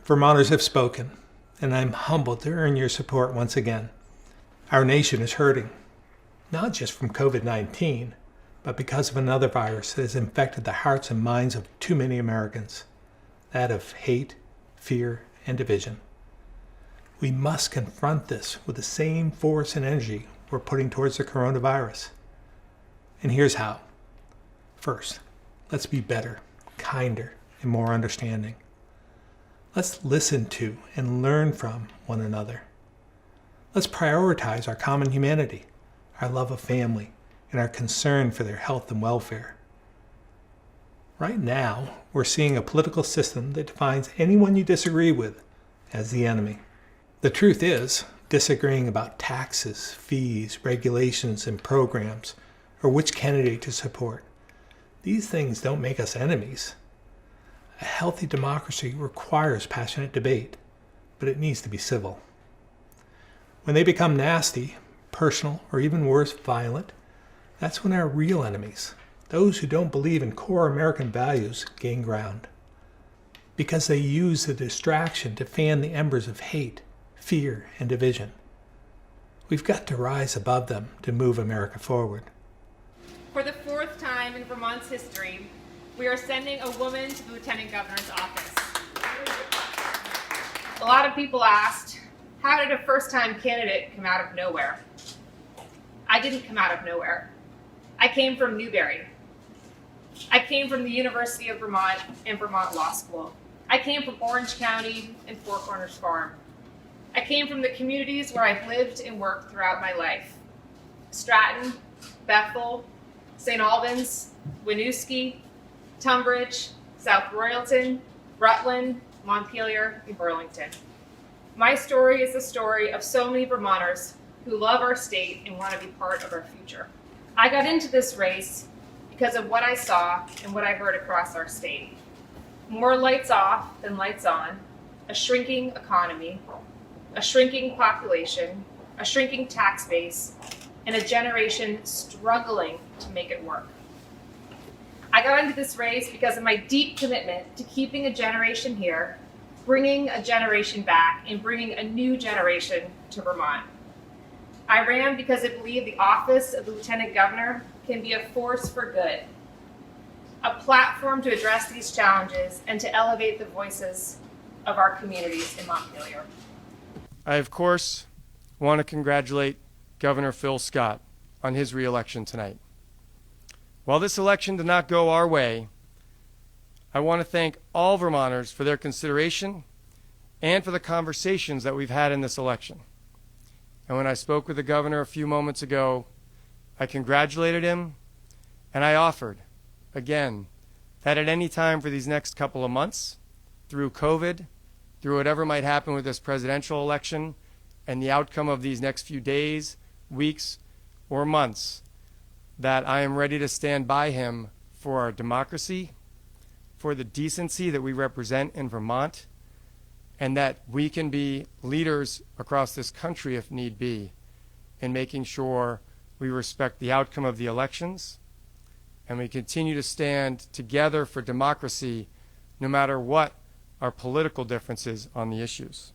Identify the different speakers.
Speaker 1: Vermonters have spoken, and I'm humbled to earn your support once again. Our nation is hurting, not just from COVID-19, but because of another virus that has infected the hearts and minds of too many Americans, that of hate, fear, and division. We must confront this with the same force and energy we're putting towards the coronavirus. And here's how. First, let's be better, kinder, and more understanding. Let's listen to and learn from one another. Let's prioritize our common humanity, our love of family, and our concern for their health and welfare. Right now, we're seeing a political system that defines anyone you disagree with as the enemy. The truth is, disagreeing about taxes, fees, regulations, and programs, or which candidate to support, these things don't make us enemies. A healthy democracy requires passionate debate, but it needs to be civil. When they become nasty, personal, or even worse, violent, that's when our real enemies, those who don't believe in core American values, gain ground. Because they use the distraction to fan the embers of hate, fear, and division. We've got to rise above them to move America forward.
Speaker 2: For the fourth time in Vermont's history, we are sending a woman to the Lieutenant Governor's office. A lot of people asked, how did a first-time candidate come out of nowhere? I didn't come out of nowhere. I came from Newberry. I came from the University of Vermont and Vermont Law School. I came from Orange County and Four Corners Farm. I came from the communities where I've lived and worked throughout my life. Stratton, Bethel, St. Albans, Winooski, Tunbridge, South Royalton, Rutland, Montpelier, and Burlington. My story is the story of so many Vermonters who love our state and want to be part of our future. I got into this race because of what I saw and what I heard across our state. More lights off than lights on, a shrinking economy, a shrinking population, a shrinking tax base, and a generation struggling to make it work. I got into this race because of my deep commitment to keeping a generation here, bringing a generation back, and bringing a new generation to Vermont. I ran because I believe the office of the Lieutenant Governor can be a force for good, a platform to address these challenges and to elevate the voices of our communities in Montpelier.
Speaker 3: I, of course, want to congratulate Governor Phil Scott on his re-election tonight. While this election did not go our way, I want to thank all Vermonters for their consideration and for the conversations that we've had in this election. And when I spoke with the governor a few moments ago, I congratulated him and I offered, again, that at any time for these next couple of months, through COVID, through whatever might happen with this presidential election and the outcome of these next few days, weeks, or months, that I am ready to stand by him for our democracy, for the decency that we represent in Vermont, and that we can be leaders across this country if need be in making sure we respect the outcome of the elections and we continue to stand together for democracy no matter what our political differences on the issues.